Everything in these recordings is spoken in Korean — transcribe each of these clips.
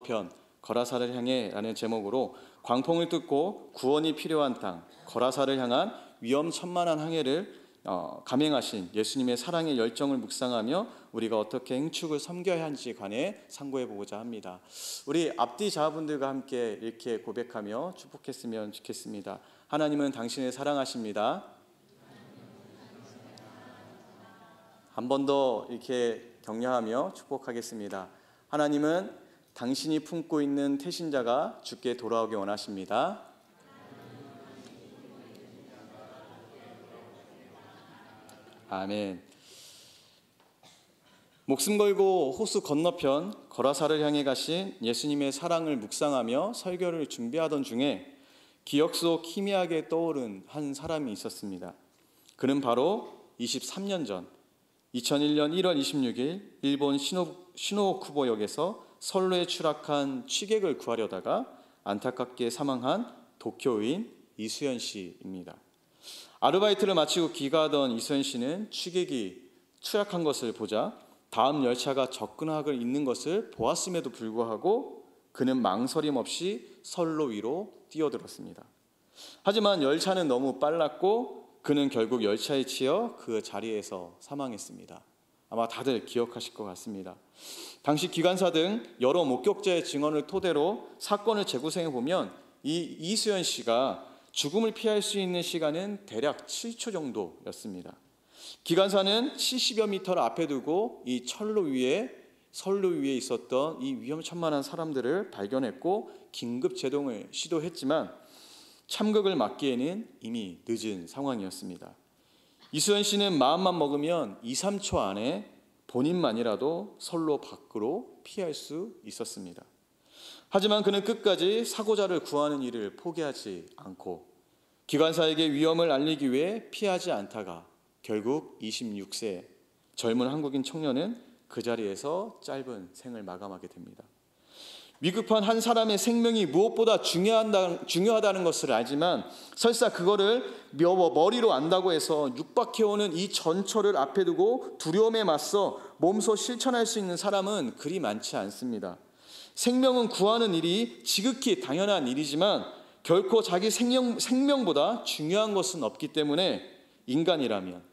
건너편 거라사를 향해 라는 제목으로 광풍을 뚫고 구원이 필요한 땅 거라사를 향한 위험천만한 항해를 감행하신 예수님의 사랑의 열정을 묵상하며 우리가 어떻게 행축을 섬겨야 하는지 관해 상고해 보고자 합니다. 우리 앞뒤 자분들과 함께 이렇게 고백하며 축복했으면 좋겠습니다. 하나님은 당신을 사랑하십니다. 한 번 더 이렇게 격려하며 축복하겠습니다. 하나님은 당신이 품고 있는 태신자가 주께 돌아오기 원하십니다. 아멘. 목숨 걸고 호수 건너편 거라사를 향해 가신 예수님의 사랑을 묵상하며 설교를 준비하던 중에 기억 속 희미하게 떠오른 한 사람이 있었습니다. 그는 바로 23년 전 2001년 1월 26일 일본 시노쿠보역에서 선로에 추락한 취객을 구하려다가 안타깝게 사망한 도쿄인 이수연 씨입니다. 아르바이트를 마치고 귀가하던 이수연 씨는 취객이 추락한 것을 보자 다음 열차가 접근하고 있는 것을 보았음에도 불구하고 그는 망설임 없이 선로 위로 뛰어들었습니다. 하지만 열차는 너무 빨랐고 그는 결국 열차에 치여 그 자리에서 사망했습니다. 아마 다들 기억하실 것 같습니다. 당시 기관사 등 여러 목격자의 증언을 토대로 사건을 재구성해 보면 이 이수연 씨가 죽음을 피할 수 있는 시간은 대략 7초 정도였습니다. 기관사는 70여 미터를 앞에 두고 이 선로 위에 있었던 이 위험천만한 사람들을 발견했고 긴급 제동을 시도했지만 참극을 막기에는 이미 늦은 상황이었습니다. 이수연 씨는 마음만 먹으면 2, 3초 안에 본인만이라도 선로 밖으로 피할 수 있었습니다. 하지만 그는 끝까지 사고자를 구하는 일을 포기하지 않고 기관사에게 위험을 알리기 위해 피하지 않다가 결국 26세 젊은 한국인 청년은 그 자리에서 짧은 생을 마감하게 됩니다. 위급한 한 사람의 생명이 무엇보다 중요하다는 것을 알지만 설사 그거를 머리로 안다고 해서 육박해오는 이 전철을 앞에 두고 두려움에 맞서 몸소 실천할 수 있는 사람은 그리 많지 않습니다. 생명은 구하는 일이 지극히 당연한 일이지만 결코 자기 생명보다 중요한 것은 없기 때문에 인간이라면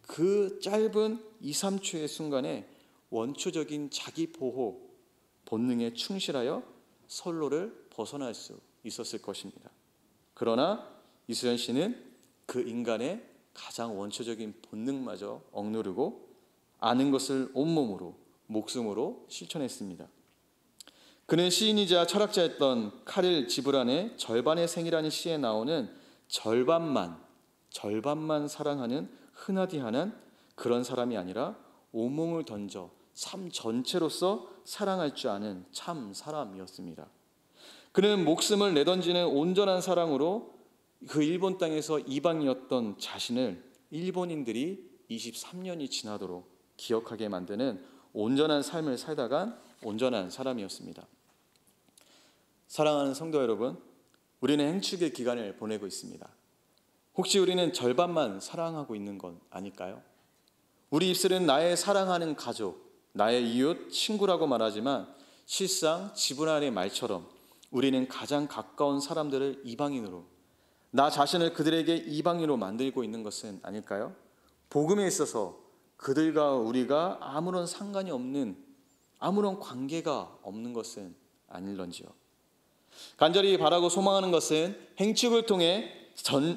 그 짧은 2, 3초의 순간에 원초적인 자기 보호 본능에 충실하여 선로를 벗어날 수 있었을 것입니다. 그러나 이수연 씨는 그 인간의 가장 원초적인 본능마저 억누르고 아는 것을 온몸으로 목숨으로 실천했습니다. 그는 시인이자 철학자였던 카릴 지브란의 절반의 생이라는 시에 나오는 절반만 사랑하는 흔하디 한한 그런 사람이 아니라 온몸을 던져 삶 전체로서 사랑할 줄 아는 참 사람이었습니다. 그는 목숨을 내던지는 온전한 사랑으로 그 일본 땅에서 이방이었던 자신을 일본인들이 23년이 지나도록 기억하게 만드는 온전한 삶을 살다간 온전한 사람이었습니다. 사랑하는 성도 여러분, 우리는 행축의 기간을 보내고 있습니다. 혹시 우리는 절반만 사랑하고 있는 건 아닐까요? 우리 입술은 나의 사랑하는 가족, 나의 이웃, 친구라고 말하지만 실상 지브란의 말처럼 우리는 가장 가까운 사람들을 이방인으로, 나 자신을 그들에게 이방인으로 만들고 있는 것은 아닐까요? 복음에 있어서 그들과 우리가 아무런 상관이 없는, 아무런 관계가 없는 것은 아닐런지요. 간절히 바라고 소망하는 것은 행축을 통해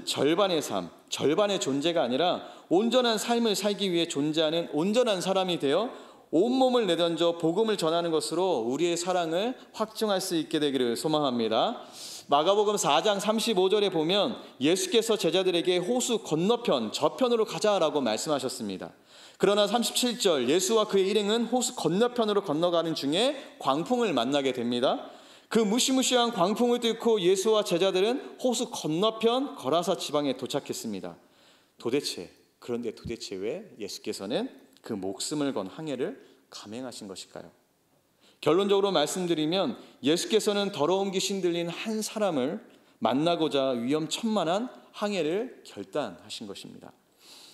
절반의 삶, 절반의 존재가 아니라 온전한 삶을 살기 위해 존재하는 온전한 사람이 되어 온몸을 내던져 복음을 전하는 것으로 우리의 사랑을 확증할 수 있게 되기를 소망합니다. 마가복음 4장 35절에 보면 예수께서 제자들에게 호수 건너편, 저편으로 가자라고 말씀하셨습니다. 그러나 37절 예수와 그의 일행은 호수 건너편으로 건너가는 중에 광풍을 만나게 됩니다. 그 무시무시한 광풍을 뚫고 예수와 제자들은 호수 건너편 거라사 지방에 도착했습니다. 그런데 도대체 왜 예수께서는 그 목숨을 건 항해를 감행하신 것일까요? 결론적으로 말씀드리면 예수께서는 더러운 귀신 들린 한 사람을 만나고자 위험천만한 항해를 결단하신 것입니다.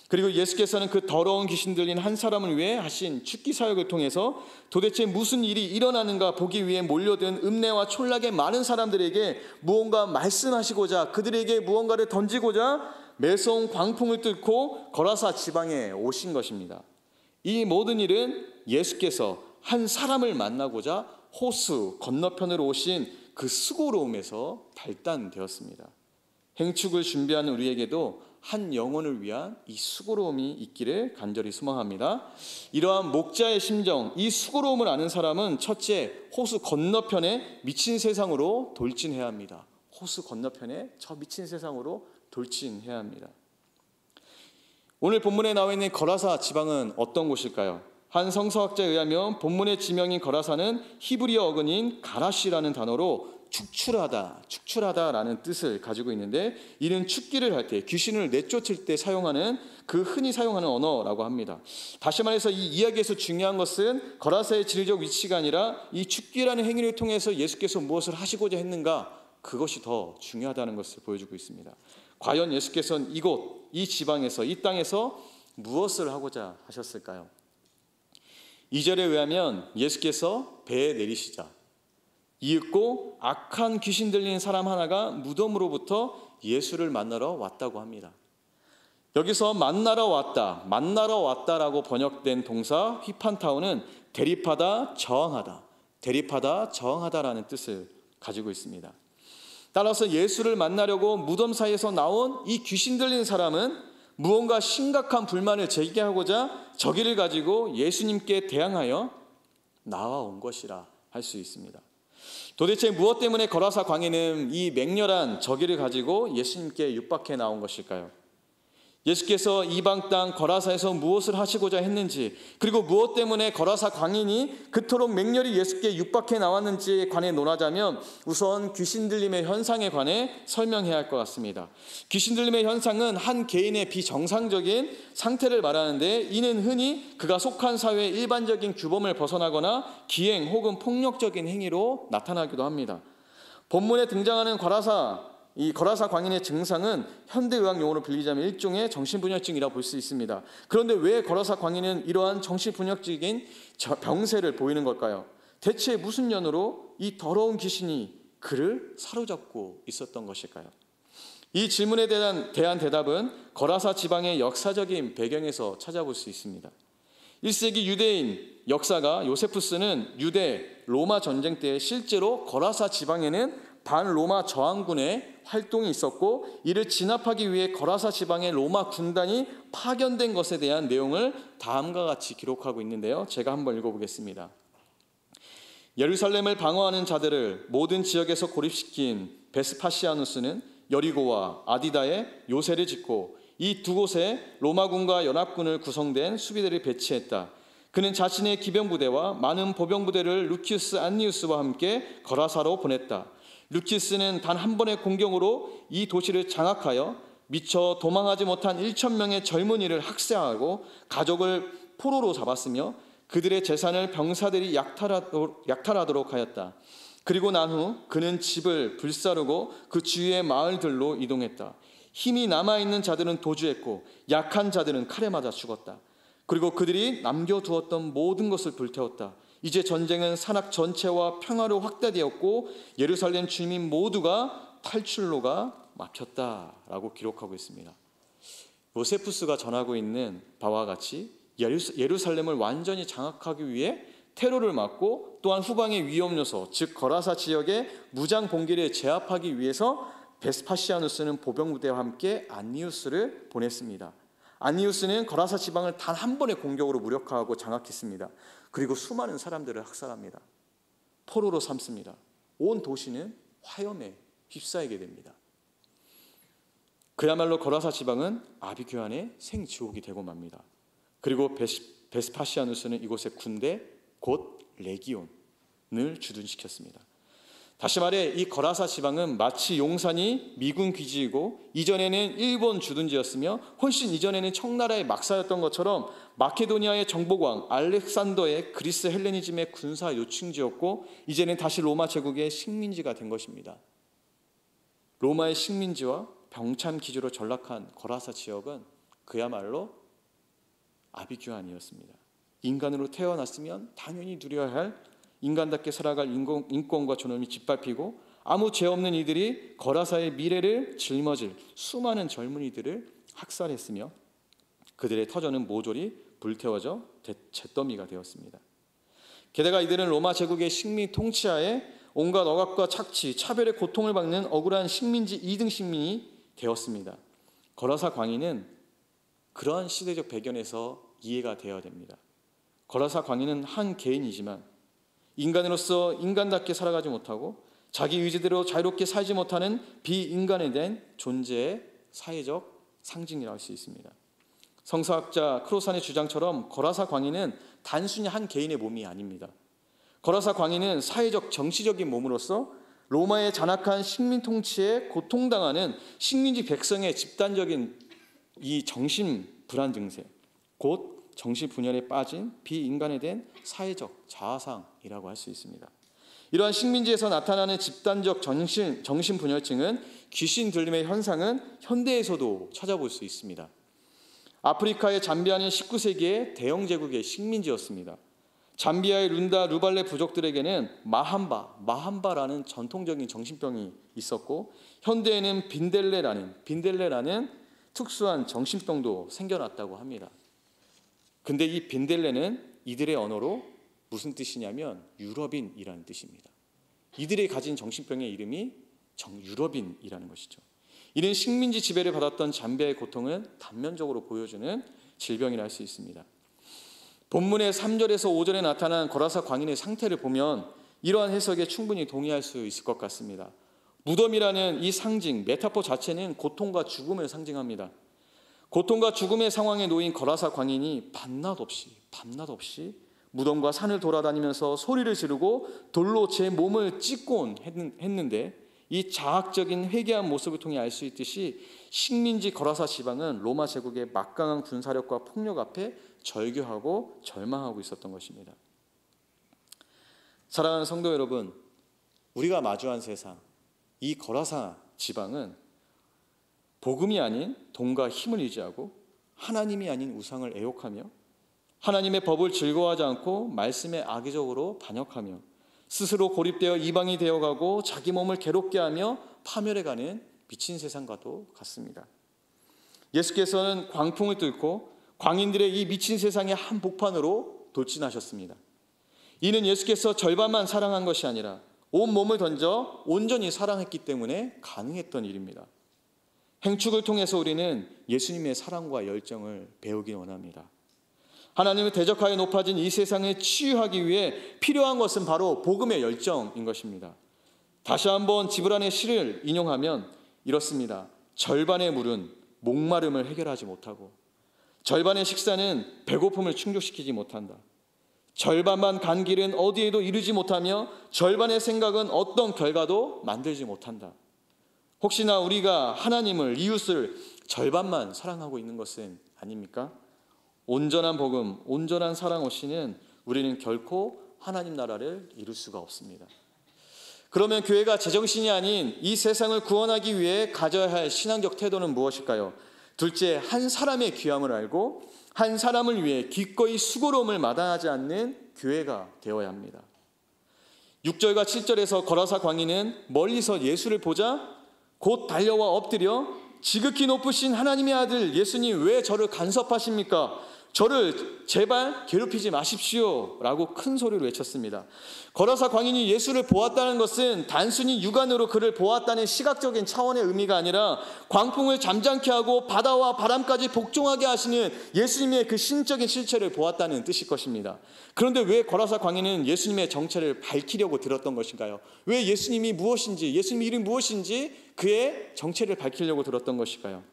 그리고 예수께서는 그 더러운 귀신 들린 한 사람을 위해 하신 축기 사역을 통해서 도대체 무슨 일이 일어나는가 보기 위해 몰려든 읍내와 촌락의 많은 사람들에게 무언가 말씀하시고자, 그들에게 무언가를 던지고자 매서운 광풍을 뚫고 거라사 지방에 오신 것입니다. 이 모든 일은 예수께서 한 사람을 만나고자 호수 건너편으로 오신 그 수고로움에서 발단되었습니다. 행축을 준비하는 우리에게도 한 영혼을 위한 이 수고로움이 있기를 간절히 소망합니다. 이러한 목자의 심정, 이 수고로움을 아는 사람은 첫째, 호수 건너편에 미친 세상으로 돌진해야 합니다. 호수 건너편에 저 미친 세상으로 돌진해야 합니다. 오늘 본문에 나와 있는 거라사 지방은 어떤 곳일까요? 한 성서학자에 의하면 본문의 지명인 거라사는 히브리어 어근인 가라시라는 단어로 축출하다라는 뜻을 가지고 있는데, 이는 축기를 할 때, 귀신을 내쫓을 때 사용하는 그 흔히 사용하는 언어라고 합니다. 다시 말해서 이 이야기에서 중요한 것은 거라사의 지리적 위치가 아니라 이 축기라는 행위를 통해서 예수께서 무엇을 하시고자 했는가, 그것이 더 중요하다는 것을 보여주고 있습니다. 과연 예수께서는 이곳, 이 지방에서, 이 땅에서 무엇을 하고자 하셨을까요? 2절에 의하면 예수께서 배에 내리시자 이윽고 악한 귀신 들린 사람 하나가 무덤으로부터 예수를 만나러 왔다고 합니다. 여기서 만나러 왔다라고 번역된 동사 휘판타오는 대립하다, 저항하다라는 뜻을 가지고 있습니다. 따라서 예수를 만나려고 무덤 사이에서 나온 이 귀신 들린 사람은 무언가 심각한 불만을 제기하고자 저기를 가지고 예수님께 대항하여 나와온 것이라 할 수 있습니다. 도대체 무엇 때문에 거라사 광해는 이 맹렬한 저기를 가지고 예수님께 육박해 나온 것일까요? 예수께서 이방 땅 거라사에서 무엇을 하시고자 했는지, 그리고 무엇 때문에 거라사 광인이 그토록 맹렬히 예수께 육박해 나왔는지에 관해 논하자면 우선 귀신 들림의 현상에 관해 설명해야 할 것 같습니다. 귀신 들림의 현상은 한 개인의 비정상적인 상태를 말하는데, 이는 흔히 그가 속한 사회의 일반적인 규범을 벗어나거나 기행 혹은 폭력적인 행위로 나타나기도 합니다. 본문에 등장하는 이 거라사 광인의 증상은 현대의학 용어로 빌리자면 일종의 정신분열증이라고 볼 수 있습니다. 그런데 왜 거라사 광인은 이러한 정신분열적인 병세를 보이는 걸까요? 대체 무슨 연으로 이 더러운 귀신이 그를 사로잡고 있었던 것일까요? 이 질문에 대한 대답은 거라사 지방의 역사적인 배경에서 찾아볼 수 있습니다. 1세기 유대인 역사가 요세푸스는 유대 로마 전쟁 때 실제로 거라사 지방에는 반로마 저항군의 활동이 있었고, 이를 진압하기 위해 거라사 지방의 로마 군단이 파견된 것에 대한 내용을 다음과 같이 기록하고 있는데요. 제가 한번 읽어보겠습니다. 예루살렘을 방어하는 자들을 모든 지역에서 고립시킨 베스파시아누스는 여리고와 아디다에 요새를 짓고 이 두 곳에 로마군과 연합군을 구성된 수비대를 배치했다. 그는 자신의 기병부대와 많은 보병부대를 루키우스 안니우스와 함께 거라사로 보냈다. 루키우스는 단 한 번의 공격으로 이 도시를 장악하여 미처 도망하지 못한 1,000명의 젊은이를 학살하고 가족을 포로로 잡았으며 그들의 재산을 병사들이 약탈하도록 하였다. 그리고 난 후 그는 집을 불사르고 그 주위의 마을들로 이동했다. 힘이 남아있는 자들은 도주했고 약한 자들은 칼에 맞아 죽었다. 그리고 그들이 남겨두었던 모든 것을 불태웠다. 이제 전쟁은 산악 전체와 평화로 확대되었고 예루살렘 주민 모두가 탈출로가 막혔다라고 기록하고 있습니다. 요세푸스가 전하고 있는 바와 같이 예루살렘을 완전히 장악하기 위해 테러를 막고 또한 후방의 위험 요소, 즉 거라사 지역의 무장 봉기를 제압하기 위해서 베스파시아누스는 보병부대와 함께 안니우스를 보냈습니다. 안니우스는 거라사 지방을 단 한 번의 공격으로 무력화하고 장악했습니다. 그리고 수많은 사람들을 학살합니다. 포로로 삼습니다. 온 도시는 화염에 휩싸이게 됩니다. 그야말로 거라사 지방은 아비규환의 생지옥이 되고 맙니다. 그리고 베스파시아누스는 이곳의 군대 곧 레기온을 주둔시켰습니다. 다시 말해 이 거라사 지방은 마치 용산이 미군 기지이고 이전에는 일본 주둔지였으며 훨씬 이전에는 청나라의 막사였던 것처럼 마케도니아의 정복왕 알렉산더의 그리스 헬레니즘의 군사 요충지였고 이제는 다시 로마 제국의 식민지가 된 것입니다. 로마의 식민지와 병참 기지로 전락한 거라사 지역은 그야말로 아비규환이었습니다. 인간으로 태어났으면 당연히 누려야 할 인간답게 살아갈 인권과 존엄이 짓밟히고 아무 죄 없는 이들이 거라사의 미래를 짊어질 수많은 젊은이들을 학살했으며 그들의 터전은 모조리 불태워져 잿더미가 되었습니다. 게다가 이들은 로마 제국의 식민 통치하에 온갖 억압과 착취, 차별의 고통을 받는 억울한 식민지 2등 식민이 되었습니다. 거라사 광인은 그러한 시대적 배경에서 이해가 되어야 됩니다. 거라사 광인은 한 개인이지만 인간으로서 인간답게 살아가지 못하고 자기 의지대로 자유롭게 살지 못하는 비인간에 대한 존재의 사회적 상징이라고 할 수 있습니다. 성서학자 크로산의 주장처럼 거라사 광인은 단순히 한 개인의 몸이 아닙니다. 거라사 광인은 사회적 정치적인 몸으로서 로마의 잔악한 식민 통치에 고통당하는 식민지 백성의 집단적인 이 정신 불안 증세, 곧 정신 분열에 빠진 비인간에 대한 사회적 자아상이라고 할 수 있습니다. 이러한 식민지에서 나타나는 집단적 정신 분열증은 귀신 들림의 현상은 현대에서도 찾아볼 수 있습니다. 아프리카의 잠비아는 19세기의 대영 제국의 식민지였습니다. 잠비아의 룬다 루발레 부족들에게는 마함바라는 전통적인 정신병이 있었고 현대에는 빈델레라는 특수한 정신병도 생겨났다고 합니다. 근데 이 빈델레는 이들의 언어로 무슨 뜻이냐면 유럽인이라는 뜻입니다. 이들이 가진 정신병의 이름이 유럽인이라는 것이죠. 이는 식민지 지배를 받았던 잠비아의 고통을 단면적으로 보여주는 질병이라 할 수 있습니다. 본문의 3절에서 5절에 나타난 거라사 광인의 상태를 보면 이러한 해석에 충분히 동의할 수 있을 것 같습니다. 무덤이라는 이 상징, 메타포 자체는 고통과 죽음을 상징합니다. 고통과 죽음의 상황에 놓인 거라사 광인이 밤낮 없이 무덤과 산을 돌아다니면서 소리를 지르고 돌로 제 몸을 찢곤 했는데 이 자학적인 회개한 모습을 통해 알 수 있듯이 식민지 거라사 지방은 로마 제국의 막강한 군사력과 폭력 앞에 절규하고 절망하고 있었던 것입니다. 사랑하는 성도 여러분, 우리가 마주한 세상, 이 거라사 지방은 복음이 아닌 돈과 힘을 의지하고 하나님이 아닌 우상을 애욕하며 하나님의 법을 즐거워하지 않고 말씀에 악의적으로 반역하며 스스로 고립되어 이방이 되어가고 자기 몸을 괴롭게 하며 파멸해가는 미친 세상과도 같습니다. 예수께서는 광풍을 뚫고 광인들의 이 미친 세상의 한복판으로 돌진하셨습니다. 이는 예수께서 절반만 사랑한 것이 아니라 온 몸을 던져 온전히 사랑했기 때문에 가능했던 일입니다. 행축을 통해서 우리는 예수님의 사랑과 열정을 배우기 원합니다. 하나님을 대적하여 높아진 이 세상을 치유하기 위해 필요한 것은 바로 복음의 열정인 것입니다. 다시 한번 지브란의 시를 인용하면 이렇습니다. 절반의 물은 목마름을 해결하지 못하고 절반의 식사는 배고픔을 충족시키지 못한다. 절반만 간 길은 어디에도 이르지 못하며 절반의 생각은 어떤 결과도 만들지 못한다. 혹시나 우리가 하나님을, 이웃을 절반만 사랑하고 있는 것은 아닙니까? 온전한 복음, 온전한 사랑 없이는 우리는 결코 하나님 나라를 이룰 수가 없습니다. 그러면 교회가 제정신이 아닌 이 세상을 구원하기 위해 가져야 할 신앙적 태도는 무엇일까요? 둘째, 한 사람의 귀함을 알고 한 사람을 위해 기꺼이 수고로움을 마다하지 않는 교회가 되어야 합니다. 6절과 7절에서 거라사 광인은 멀리서 예수를 보자 곧 달려와 엎드려 지극히 높으신 하나님의 아들 예수님 왜 저를 간섭하십니까? 저를 제발 괴롭히지 마십시오 라고 큰 소리로 외쳤습니다. 거라사 광인이 예수를 보았다는 것은 단순히 육안으로 그를 보았다는 시각적인 차원의 의미가 아니라 광풍을 잠잠케 하고 바다와 바람까지 복종하게 하시는 예수님의 그 신적인 실체를 보았다는 뜻일 것입니다. 그런데 왜 거라사 광인은 예수님의 정체를 밝히려고 들었던 것인가요? 왜 예수님이 무엇인지, 예수님 이름이 무엇인지 그의 정체를 밝히려고 들었던 것일까요?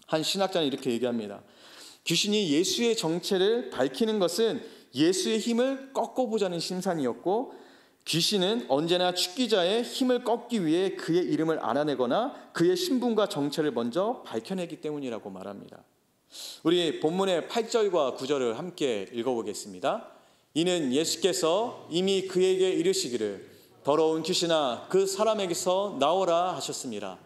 한 신학자는 이렇게 얘기합니다. 귀신이 예수의 정체를 밝히는 것은 예수의 힘을 꺾어보자는 심산이었고 귀신은 언제나 축기자의 힘을 꺾기 위해 그의 이름을 알아내거나 그의 신분과 정체를 먼저 밝혀내기 때문이라고 말합니다. 우리 본문의 8절과 9절을 함께 읽어보겠습니다. 이는 예수께서 이미 그에게 이르시기를 더러운 귀신아 그 사람에게서 나오라 하셨습니다.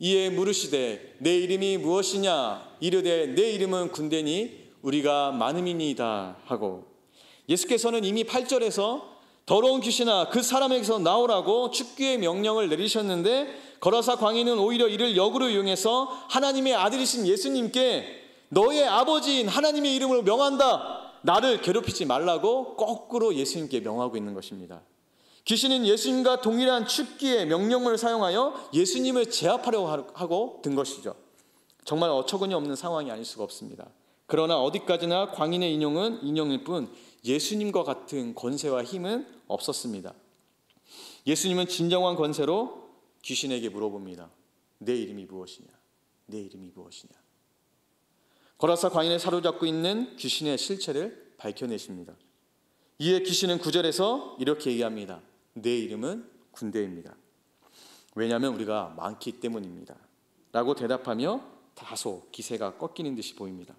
이에 물으시되 내 이름이 무엇이냐 이르되 내 이름은 군대니 우리가 많음이니이다 하고, 예수께서는 이미 8절에서 더러운 귀신아 그 사람에게서 나오라고 축기의 명령을 내리셨는데, 거라사 광인은 오히려 이를 역으로 이용해서 하나님의 아들이신 예수님께 너의 아버지인 하나님의 이름으로 명한다, 나를 괴롭히지 말라고 거꾸로 예수님께 명하고 있는 것입니다. 귀신은 예수님과 동일한 축기의 명령을 사용하여 예수님을 제압하려고 하고 든 것이죠. 정말 어처구니 없는 상황이 아닐 수가 없습니다. 그러나 어디까지나 광인의 인용은 인용일 뿐 예수님과 같은 권세와 힘은 없었습니다. 예수님은 진정한 권세로 귀신에게 물어봅니다. 내 이름이 무엇이냐? 내 이름이 무엇이냐? 거라사 광인을 사로잡고 있는 귀신의 실체를 밝혀내십니다. 이에 귀신은 9절에서 이렇게 얘기합니다. 내 이름은 군대입니다. 왜냐하면 우리가 많기 때문입니다 라고 대답하며 다소 기세가 꺾이는 듯이 보입니다.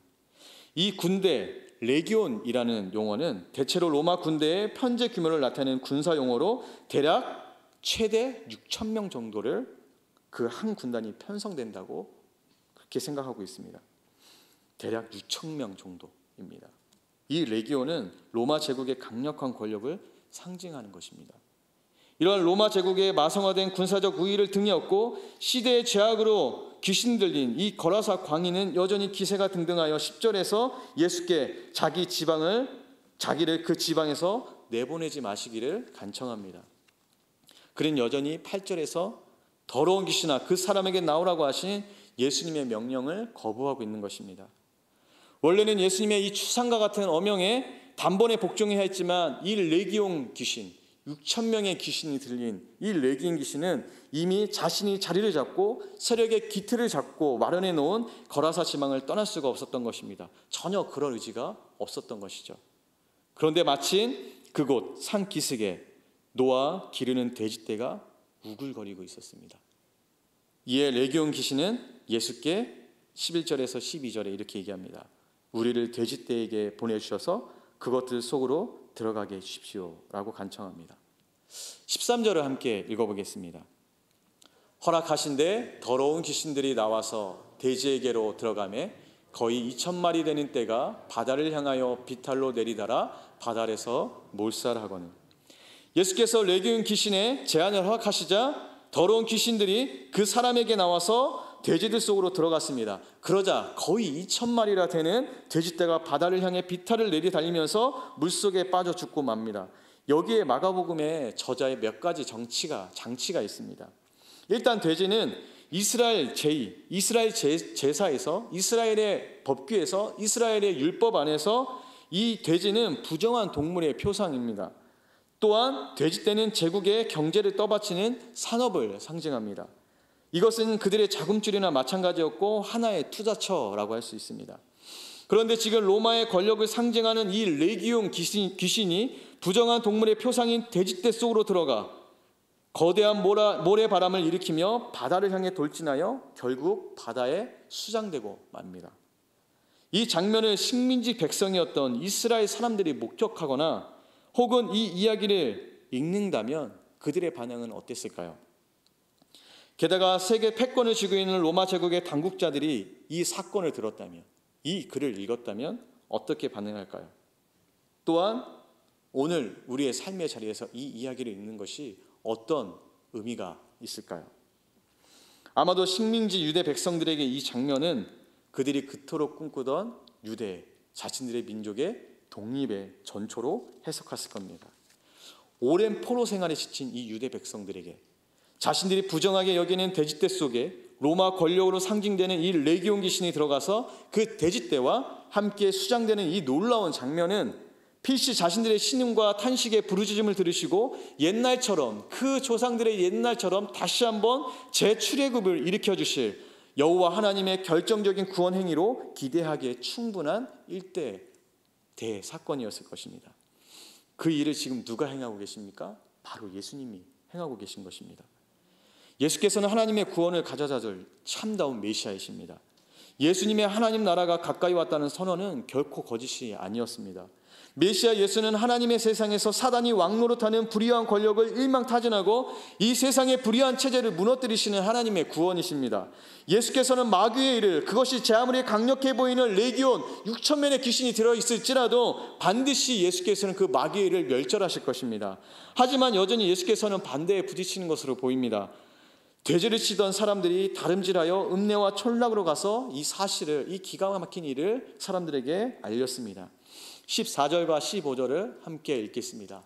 이 군대, 레기온이라는 용어는 대체로 로마 군대의 편제 규모를 나타내는 군사 용어로 대략 최대 6,000명 정도를 그 한 군단이 편성된다고 그렇게 생각하고 있습니다. 대략 6,000명 정도입니다. 이 레기온은 로마 제국의 강력한 권력을 상징하는 것입니다. 이러한 로마 제국의 마성화된 군사적 우위를 등에 업고 시대의 제약으로 귀신 들린 이 거라사 광인은 여전히 기세가 등등하여 10절에서 예수께 자기를 그 지방에서 내보내지 마시기를 간청합니다. 그는 여전히 8절에서 더러운 귀신아 그 사람에게 나오라고 하신 예수님의 명령을 거부하고 있는 것입니다. 원래는 예수님의 이 추상과 같은 어명에 단번에 복종해야 했지만 이 레기온 귀신, 6,000명의 귀신이 들린 이 레기온 귀신은 이미 자신이 자리를 잡고 세력의 기틀을 잡고 마련해 놓은 거라사 지방을 떠날 수가 없었던 것입니다. 전혀 그런 의지가 없었던 것이죠. 그런데 마침 그곳 산 기슭에 노아 기르는 돼지떼가 우글거리고 있었습니다. 이에 레기온 귀신은 예수께 11절에서 12절에 이렇게 얘기합니다. 우리를 돼지떼에게 보내주셔서 그것들 속으로 들어가게 해주십시오 라고 간청합니다. 13절을 함께 읽어보겠습니다. 허락하신데 더러운 귀신들이 나와서 돼지에게로 들어가매 거의 2,000마리 되는 떼가 바다를 향하여 비탈로 내리달아 바다에서 몰살하거늘. 예수께서 레기온 귀신의 제안을 허락하시자 더러운 귀신들이 그 사람에게 나와서 돼지들 속으로 들어갔습니다. 그러자 거의 2,000마리나 되는 돼지떼가 바다를 향해 비탈을 내리달리면서 물속에 빠져 죽고 맙니다. 여기에 마가복음에 저자의 몇 가지 장치가 있습니다. 일단 돼지는 이스라엘 제사에서, 이스라엘의 법규에서, 이스라엘의 율법 안에서 이 돼지는 부정한 동물의 표상입니다. 또한 돼지떼는 제국의 경제를 떠받치는 산업을 상징합니다. 이것은 그들의 자금줄이나 마찬가지였고 하나의 투자처라고 할 수 있습니다. 그런데 지금 로마의 권력을 상징하는 이 레기온 귀신이 부정한 동물의 표상인 돼지떼 속으로 들어가 거대한 모래바람을 일으키며 바다를 향해 돌진하여 결국 바다에 수장되고 맙니다. 이 장면을 식민지 백성이었던 이스라엘 사람들이 목격하거나 혹은 이 이야기를 읽는다면 그들의 반응은 어땠을까요? 게다가 세계 패권을 쥐고 있는 로마 제국의 당국자들이 이 사건을 들었다면, 이 글을 읽었다면 어떻게 반응할까요? 또한 오늘 우리의 삶의 자리에서 이 이야기를 읽는 것이 어떤 의미가 있을까요? 아마도 식민지 유대 백성들에게 이 장면은 그들이 그토록 꿈꾸던 유대 자신들의 민족의 독립의 전초로 해석했을 겁니다. 오랜 포로 생활에 지친 이 유대 백성들에게 자신들이 부정하게 여기는 돼지떼 속에 로마 권력으로 상징되는 이 레기온 귀신이 들어가서 그 돼지떼와 함께 수장되는 이 놀라운 장면은 필시 자신들의 신음과 탄식의 부르짖음을 들으시고 옛날처럼 그 조상들의 옛날처럼 다시 한번 재출애굽을 일으켜 주실 여호와 하나님의 결정적인 구원 행위로 기대하기에 충분한 일대 대사건이었을 것입니다. 그 일을 지금 누가 행하고 계십니까? 바로 예수님이 행하고 계신 것입니다. 예수께서는 하나님의 구원을 가져다 줄 참다운 메시아이십니다. 예수님의 하나님 나라가 가까이 왔다는 선언은 결코 거짓이 아니었습니다. 메시아 예수는 하나님의 세상에서 사단이 왕노릇하는 불의한 권력을 일망타진하고 이 세상의 불의한 체제를 무너뜨리시는 하나님의 구원이십니다. 예수께서는 마귀의 일을, 그것이 제 아무리 강력해 보이는 레기온 6,000명의 귀신이 들어있을지라도 반드시 예수께서는 그 마귀의 일을 멸절하실 것입니다. 하지만 여전히 예수께서는 반대에 부딪히는 것으로 보입니다. 돼지를 치던 사람들이 다름질하여 읍내와 촌락으로 가서 이 사실을, 이 기가 막힌 일을 사람들에게 알렸습니다. 14절과 15절을 함께 읽겠습니다.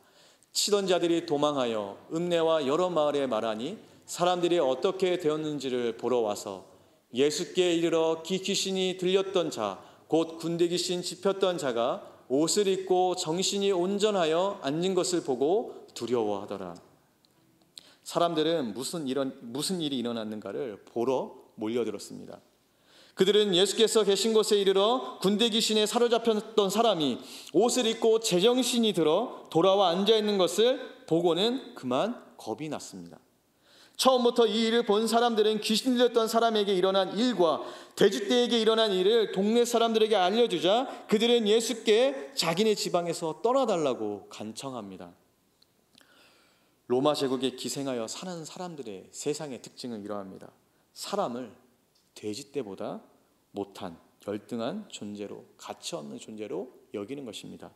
치던 자들이 도망하여 읍내와 여러 마을에 말하니 사람들이 어떻게 되었는지를 보러 와서 예수께 이르러 귀신이 들렸던 자, 곧 군대 귀신 짚혔던 자가 옷을 입고 정신이 온전하여 앉은 것을 보고 두려워하더라. 사람들은 무슨 일이 일어났는가를 보러 몰려들었습니다. 그들은 예수께서 계신 곳에 이르러 군대 귀신에 사로잡혔던 사람이 옷을 입고 제정신이 들어 돌아와 앉아있는 것을 보고는 그만 겁이 났습니다. 처음부터 이 일을 본 사람들은 귀신 들렸던 사람에게 일어난 일과 돼지떼에게 일어난 일을 동네 사람들에게 알려주자 그들은 예수께 자기네 지방에서 떠나달라고 간청합니다. 로마 제국에 기생하여 사는 사람들의 세상의 특징은 이러합니다. 사람을 돼지떼보다 못한 열등한 존재로, 가치 없는 존재로 여기는 것입니다.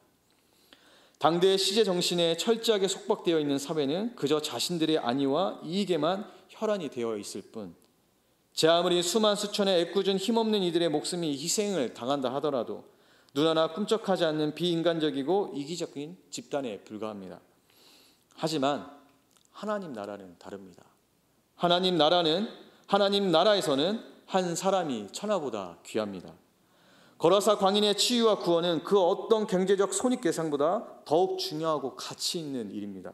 당대의 시제 정신에 철저하게 속박되어 있는 사회는 그저 자신들의 안위와 이익에만 혈안이 되어 있을 뿐, 제 아무리 수만 수천의 애꿎은 힘없는 이들의 목숨이 희생을 당한다 하더라도 눈 하나 꿈쩍하지 않는 비인간적이고 이기적인 집단에 불과합니다. 하지만 하나님 나라는 다릅니다. 하나님 나라에서는 한 사람이 천하보다 귀합니다. 거라사 광인의 치유와 구원은 그 어떤 경제적 손익계상보다 더욱 중요하고 가치 있는 일입니다.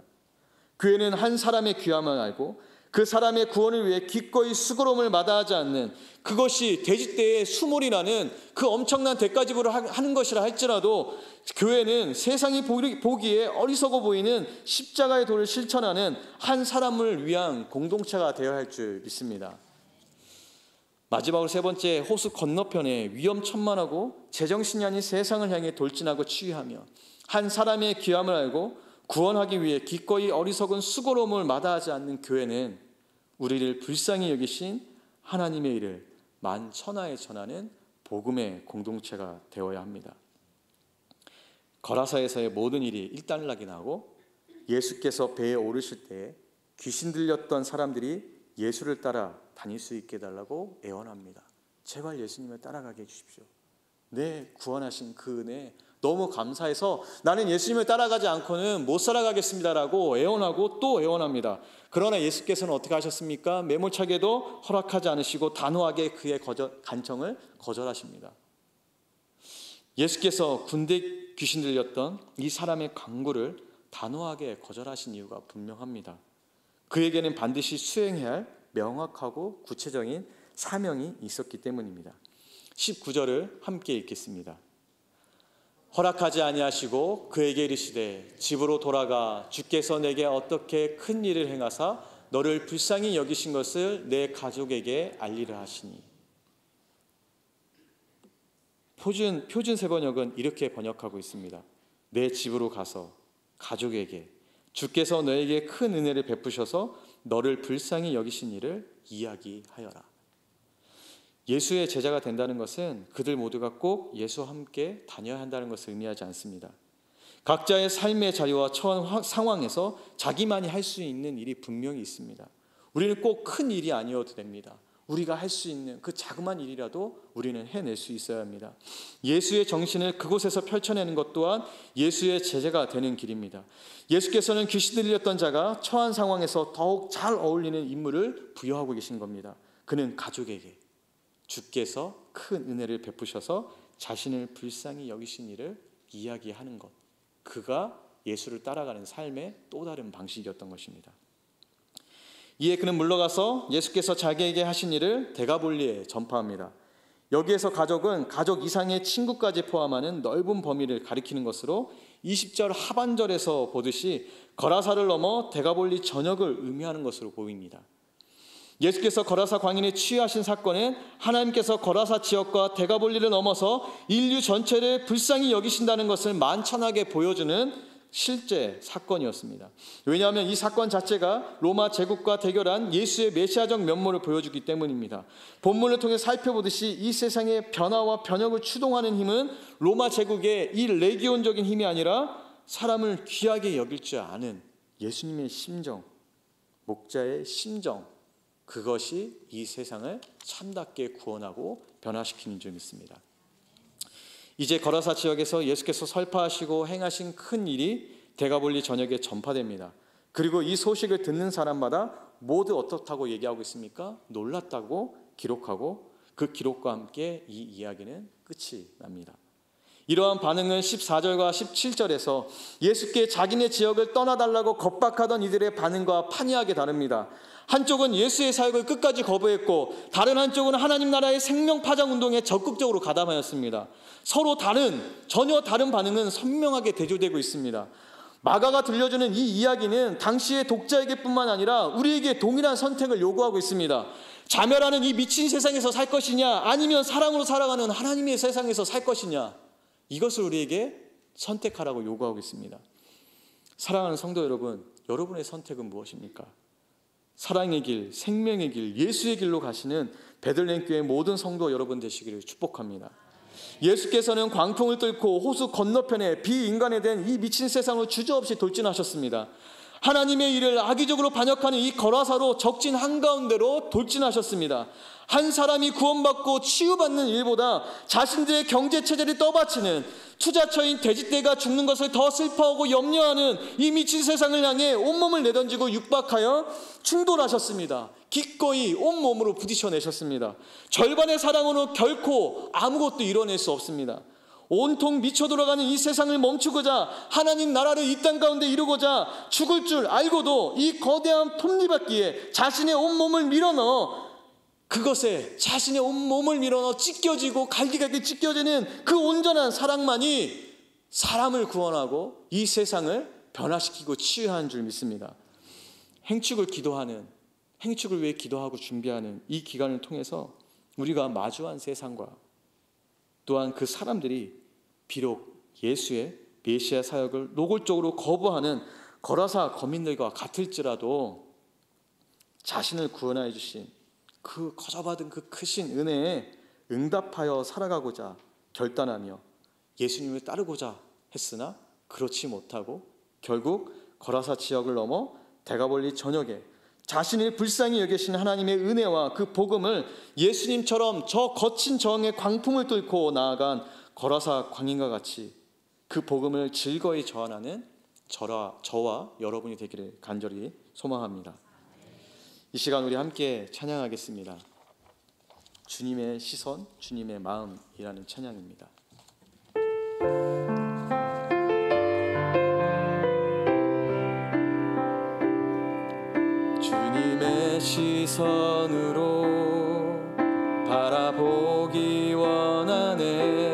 교회는 한 사람의 귀함을 알고 그 사람의 구원을 위해 기꺼이 수고로움을 마다하지 않는, 그것이 돼지떼의 수몰이라는 그 엄청난 대가지불을 하는 것이라 할지라도 교회는 세상이 보기에 어리석어 보이는 십자가의 도를 실천하는 한 사람을 위한 공동체가 되어야 할 줄 믿습니다. 마지막으로 세 번째, 호수 건너편에 위험천만하고 제정신이 아닌 세상을 향해 돌진하고 치유하며 한 사람의 귀함을 알고 구원하기 위해 기꺼이 어리석은 수고로움을 마다하지 않는 교회는 우리를 불쌍히 여기신 하나님의 일을 만천하에 전하는 복음의 공동체가 되어야 합니다. 거라사에서의 모든 일이 일단락이 나고 예수께서 배에 오르실 때 귀신 들렸던 사람들이 예수를 따라 다닐 수 있게 해달라고 애원합니다. 제발 예수님을 따라가게 해주십시오. 내 구원하신 그 은혜 너무 감사해서 나는 예수님을 따라가지 않고는 못 살아가겠습니다라고 애원하고 또 애원합니다. 그러나 예수께서는 어떻게 하셨습니까? 매몰차게도 허락하지 않으시고 단호하게 그의 간청을 거절하십니다. 예수께서 군대 귀신 들렸던 이 사람의 간구를 단호하게 거절하신 이유가 분명합니다. 그에게는 반드시 수행해야 할 명확하고 구체적인 사명이 있었기 때문입니다. 19절을 함께 읽겠습니다. 허락하지 아니하시고 그에게 이르시되 집으로 돌아가 주께서 내게 어떻게 큰 일을 행하사 너를 불쌍히 여기신 것을 내 가족에게 알리라 하시니. 표준 세번역은 이렇게 번역하고 있습니다. 내 집으로 가서 가족에게 주께서 너에게 큰 은혜를 베푸셔서 너를 불쌍히 여기신 일을 이야기하여라. 예수의 제자가 된다는 것은 그들 모두가 꼭 예수와 함께 다녀야 한다는 것을 의미하지 않습니다. 각자의 삶의 자리와 처한 상황에서 자기만이 할 수 있는 일이 분명히 있습니다. 우리는 꼭 큰 일이 아니어도 됩니다. 우리가 할 수 있는 그 자그마한 일이라도 우리는 해낼 수 있어야 합니다. 예수의 정신을 그곳에서 펼쳐내는 것 또한 예수의 제자가 되는 길입니다. 예수께서는 귀신 들렸던 자가 처한 상황에서 더욱 잘 어울리는 인물을 부여하고 계신 겁니다. 그는 가족에게 주께서 큰 은혜를 베푸셔서 자신을 불쌍히 여기신 일을 이야기하는 것, 그가 예수를 따라가는 삶의 또 다른 방식이었던 것입니다. 이에 그는 물러가서 예수께서 자기에게 하신 일을 데가볼리에 전파합니다. 여기에서 가족은 가족 이상의 친구까지 포함하는 넓은 범위를 가리키는 것으로 20절 하반절에서 보듯이 거라사를 넘어 데가볼리 전역을 의미하는 것으로 보입니다. 예수께서 거라사 광인에 치유하신 사건은 하나님께서 거라사 지역과 데가볼리를 넘어서 인류 전체를 불쌍히 여기신다는 것을 만천하게 보여주는 실제 사건이었습니다. 왜냐하면 이 사건 자체가 로마 제국과 대결한 예수의 메시아적 면모를 보여주기 때문입니다. 본문을 통해 살펴보듯이 이 세상의 변화와 변혁을 추동하는 힘은 로마 제국의 이 레기온적인 힘이 아니라 사람을 귀하게 여길 줄 아는 예수님의 심정, 목자의 심정, 그것이 이 세상을 참답게 구원하고 변화시키는 줄 믿습니다. 이제 거라사 지역에서 예수께서 설파하시고 행하신 큰 일이 데가볼리 전역에 전파됩니다. 그리고 이 소식을 듣는 사람마다 모두 어떻다고 얘기하고 있습니까? 놀랐다고 기록하고 그 기록과 함께 이 이야기는 끝이 납니다. 이러한 반응은 14절과 17절에서 예수께 자기네 지역을 떠나달라고 겁박하던 이들의 반응과 판이하게 다릅니다. 한쪽은 예수의 사역을 끝까지 거부했고 다른 한쪽은 하나님 나라의 생명파장운동에 적극적으로 가담하였습니다. 서로 전혀 다른 반응은 선명하게 대조되고 있습니다. 마가가 들려주는 이 이야기는 당시의 독자에게뿐만 아니라 우리에게 동일한 선택을 요구하고 있습니다. 자멸하는 이 미친 세상에서 살 것이냐, 아니면 사랑으로 살아가는 하나님의 세상에서 살 것이냐, 이것을 우리에게 선택하라고 요구하고 있습니다. 사랑하는 성도 여러분, 여러분의 선택은 무엇입니까? 사랑의 길, 생명의 길, 예수의 길로 가시는 베들레헴 교회 모든 성도 여러분 되시기를 축복합니다. 예수께서는 광풍을 뚫고 호수 건너편에 비인간에 된 이 미친 세상을 주저없이 돌진하셨습니다. 하나님의 일을 악의적으로 반역하는 이 거라사로 적진 한가운데로 돌진하셨습니다. 한 사람이 구원받고 치유받는 일보다 자신들의 경제체제를 떠받치는 투자처인 돼지떼가 죽는 것을 더 슬퍼하고 염려하는 이 미친 세상을 향해 온몸을 내던지고 육박하여 충돌하셨습니다. 기꺼이 온몸으로 부딪혀내셨습니다. 절반의 사랑으로 결코 아무것도 이뤄낼 수 없습니다. 온통 미쳐 돌아가는 이 세상을 멈추고자 하나님 나라를 이 땅 가운데 이루고자 죽을 줄 알고도 이 거대한 톱니바퀴에 자신의 온몸을 밀어넣어 그것에 자신의 온몸을 밀어넣어 찢겨지고 갈기갈기 찢겨지는 그 온전한 사랑만이 사람을 구원하고 이 세상을 변화시키고 치유하는 줄 믿습니다. 행축을 위해 기도하고 준비하는 이 기간을 통해서 우리가 마주한 세상과 또한 그 사람들이 비록 예수의 메시아 사역을 노골적으로 거부하는 거라사 거민들과 같을지라도 자신을 구원하여 주신 그 거저받은 그 크신 은혜에 응답하여 살아가고자 결단하며 예수님을 따르고자 했으나 그렇지 못하고 결국 거라사 지역을 넘어 데가볼리 전역에 자신을 불쌍히 여기신 하나님의 은혜와 그 복음을 예수님처럼 저 거친 저항의 광풍을 뚫고 나아간 거라사 광인과 같이 그 복음을 즐거이 전하는 저와 여러분이 되기를 간절히 소망합니다. 이 시간 우리 함께 찬양하겠습니다. 주님의 시선, 주님의 마음이라는 찬양입니다. 주님의 시선으로 바라보기 원하네.